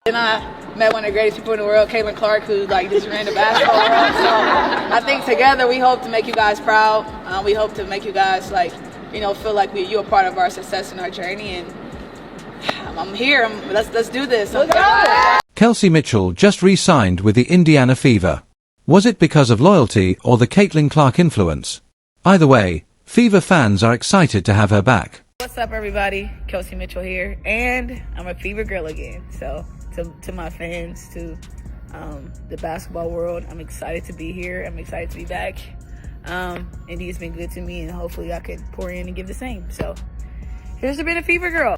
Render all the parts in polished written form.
And I met one of the greatest people in the world, Caitlin Clark, who just ran the basketball world. So I think together we hope to make you guys proud. We hope to make you guys feel like you're a part of our success and our journey. And I'm here. Let's do this. Kelsey Mitchell just re-signed with the Indiana Fever. Was it because of loyalty or the Caitlin Clark influence? Either way, Fever fans are excited to have her back. What's up, everybody? Kelsey Mitchell here, and I'm a Fever girl again. So to my fans, to the basketball world, I'm excited to be here. I'm excited to be back. Indy's been good to me, and hopefully I could pour in and give the same. So here's to being a Fever girl.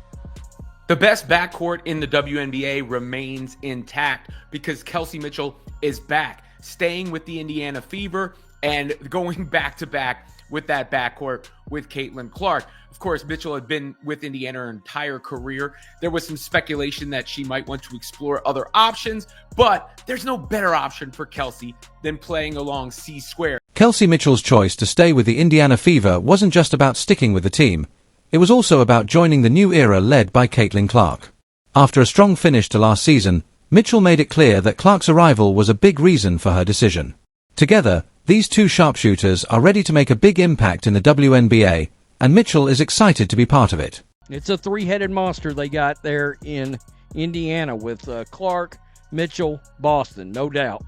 The best backcourt in the WNBA remains intact because Kelsey Mitchell is back, staying with the Indiana Fever and going back-to-back with that backcourt with Caitlin Clark. Of course, Mitchell had been with Indiana her entire career. There was some speculation that she might want to explore other options, but there's no better option for Kelsey than playing along C-Square. Kelsey Mitchell's choice to stay with the Indiana Fever wasn't just about sticking with the team. It was also about joining the new era led by Caitlin Clark. After a strong finish to last season, Mitchell made it clear that Clark's arrival was a big reason for her decision. Together, these two sharpshooters are ready to make a big impact in the WNBA, and Mitchell is excited to be part of it. It's a three-headed monster they got there in Indiana with Clark, Mitchell, Boston, no doubt.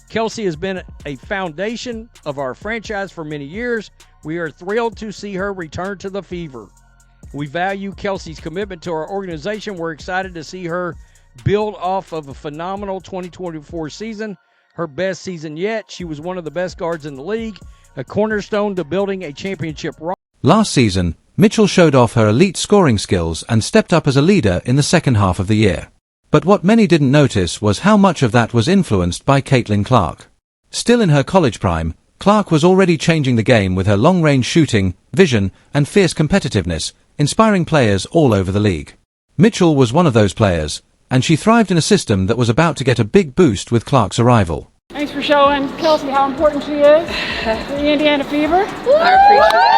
Kelsey has been a foundation of our franchise for many years. We are thrilled to see her return to the Fever. We value Kelsey's commitment to our organization. We're excited to see her build off of a phenomenal 2024 season, her best season yet. She was one of the best guards in the league, a cornerstone to building a championship run. Last season, Mitchell showed off her elite scoring skills and stepped up as a leader in the second half of the year. But what many didn't notice was how much of that was influenced by Caitlin Clark. Still in her college prime, Clark was already changing the game with her long-range shooting, vision, and fierce competitiveness, inspiring players all over the league. Mitchell was one of those players, and she thrived in a system that was about to get a big boost with Clark's arrival. Thanks for showing Kelsey how important she is to the Indiana Fever. I appreciate it.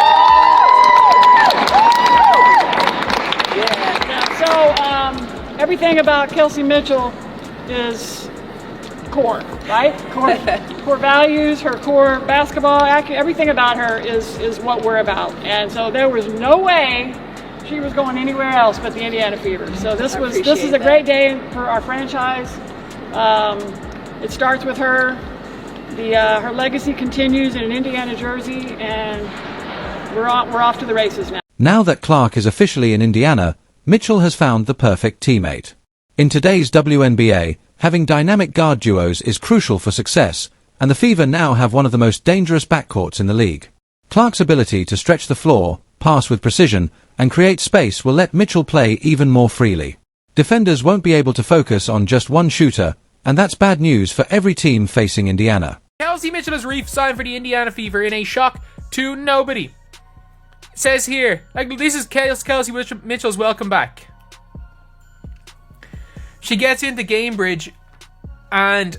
So everything about Kelsey Mitchell is core, right? Core values, her core basketball, everything about her is what we're about. And so there was no way she was going anywhere else but the Indiana Fever. So this is a great day for our franchise. It starts with her. Her legacy continues in an Indiana jersey, and we're off to the races now. Now that Clark is officially in Indiana, Mitchell has found the perfect teammate. In today's WNBA, having dynamic guard duos is crucial for success, and the Fever now have one of the most dangerous backcourts in the league. Clark's ability to stretch the floor, pass with precision, and create space will let Mitchell play even more freely. Defenders won't be able to focus on just one shooter, and that's bad news for every team facing Indiana. Kelsey Mitchell has re-signed for the Indiana Fever in a shock to nobody. It says here, this is Kelsey Mitchell's welcome back. She gets into Gamebridge, and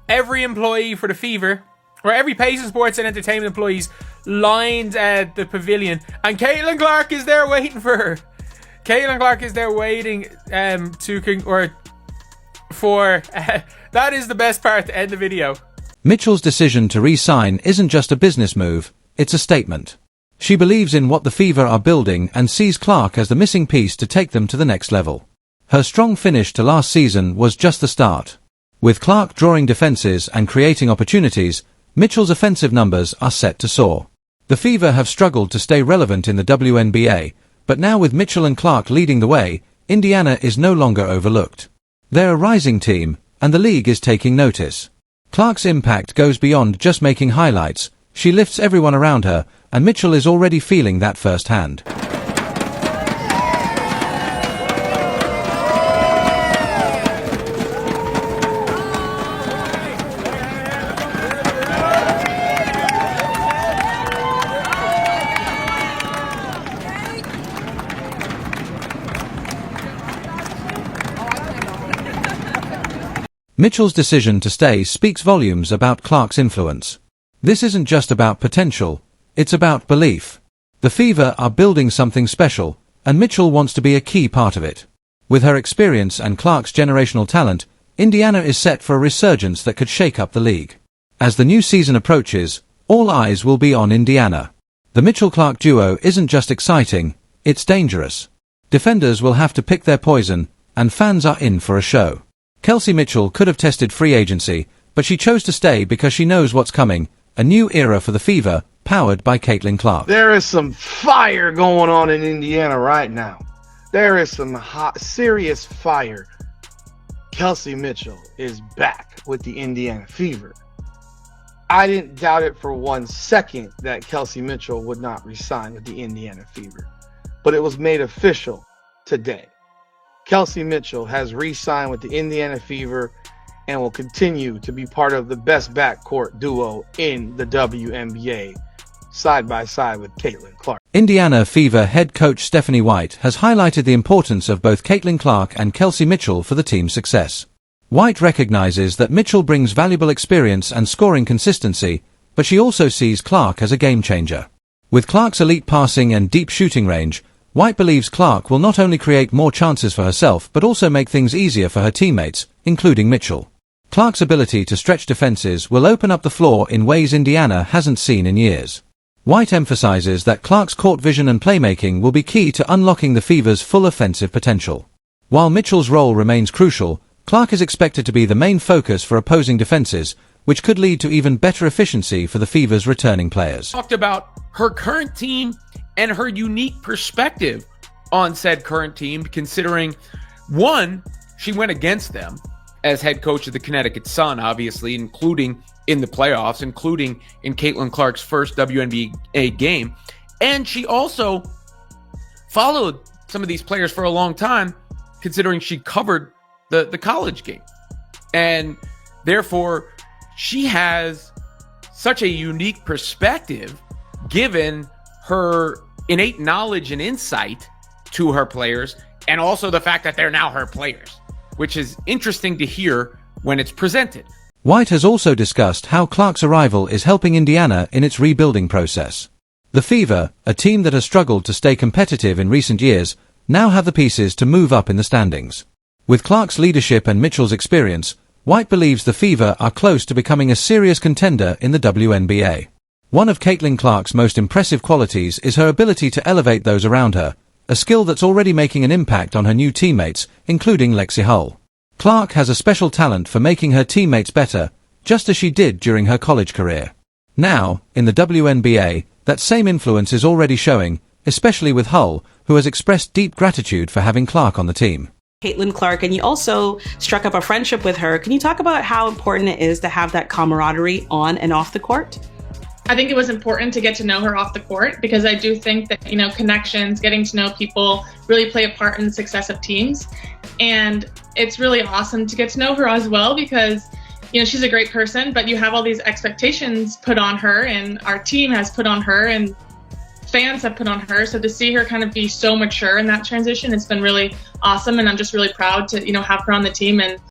every employee for the Fever, or every Payson Sports and Entertainment employees, lined at the pavilion, and Caitlin Clark is there waiting for her. Caitlin Clark is there waiting that is the best part to end the video. Mitchell's decision to re-sign isn't just a business move, it's a statement. She believes in what the Fever are building and sees Clark as the missing piece to take them to the next level. Her strong finish to last season was just the start. With Clark drawing defenses and creating opportunities, Mitchell's offensive numbers are set to soar. The Fever have struggled to stay relevant in the WNBA, but now with Mitchell and Clark leading the way, Indiana is no longer overlooked. They're a rising team, and the league is taking notice. Clark's impact goes beyond just making highlights. She lifts everyone around her, and Mitchell is already feeling that firsthand. Mitchell's decision to stay speaks volumes about Clark's influence. This isn't just about potential, it's about belief. The Fever are building something special, and Mitchell wants to be a key part of it. With her experience and Clark's generational talent, Indiana is set for a resurgence that could shake up the league. As the new season approaches, all eyes will be on Indiana. The Mitchell-Clark duo isn't just exciting, it's dangerous. Defenders will have to pick their poison, and fans are in for a show. Kelsey Mitchell could have tested free agency, but she chose to stay because she knows what's coming, a new era for the Fever, powered by Caitlin Clark. There is some fire going on in Indiana right now. There is some hot, serious fire. Kelsey Mitchell is back with the Indiana Fever. I didn't doubt it for 1 second that Kelsey Mitchell would not resign with the Indiana Fever, but it was made official today. Kelsey Mitchell has re-signed with the Indiana Fever and will continue to be part of the best backcourt duo in the WNBA, side by side with Caitlin Clark. Indiana Fever head coach Stephanie White has highlighted the importance of both Caitlin Clark and Kelsey Mitchell for the team's success. White recognizes that Mitchell brings valuable experience and scoring consistency, but she also sees Clark as a game changer. With Clark's elite passing and deep shooting range, White believes Clark will not only create more chances for herself but also make things easier for her teammates, including Mitchell. Clark's ability to stretch defenses will open up the floor in ways Indiana hasn't seen in years. White emphasizes that Clark's court vision and playmaking will be key to unlocking the Fever's full offensive potential. While Mitchell's role remains crucial, Clark is expected to be the main focus for opposing defenses, which could lead to even better efficiency for the Fever's returning players. Talked about her current team and her unique perspective on said current team, considering, one, she went against them as head coach of the Connecticut Sun, obviously, including in the playoffs, including in Caitlin Clark's first WNBA game. And she also followed some of these players for a long time, considering she covered the college game. And therefore, she has such a unique perspective given her innate knowledge and insight to her players, and also the fact that they're now her players, which is interesting to hear when it's presented. White has also discussed how Clark's arrival is helping Indiana in its rebuilding process. The Fever, a team that has struggled to stay competitive in recent years, now have the pieces to move up in the standings. With Clark's leadership and Mitchell's experience, White believes the Fever are close to becoming a serious contender in the WNBA. One of Caitlin Clark's most impressive qualities is her ability to elevate those around her, a skill that's already making an impact on her new teammates, including Lexi Hull. Clark has a special talent for making her teammates better, just as she did during her college career. Now, in the WNBA, that same influence is already showing, especially with Hull, who has expressed deep gratitude for having Clark on the team. Caitlin Clark, and you also struck up a friendship with her. Can you talk about how important it is to have that camaraderie on and off the court? I think it was important to get to know her off the court, because I do think that, connections, getting to know people really play a part in the success of teams. And it's really awesome to get to know her as well, because, she's a great person, but you have all these expectations put on her, and our team has put on her, and fans have put on her. So to see her kind of be so mature in that transition, it's been really awesome. And I'm just really proud to, have her on the team and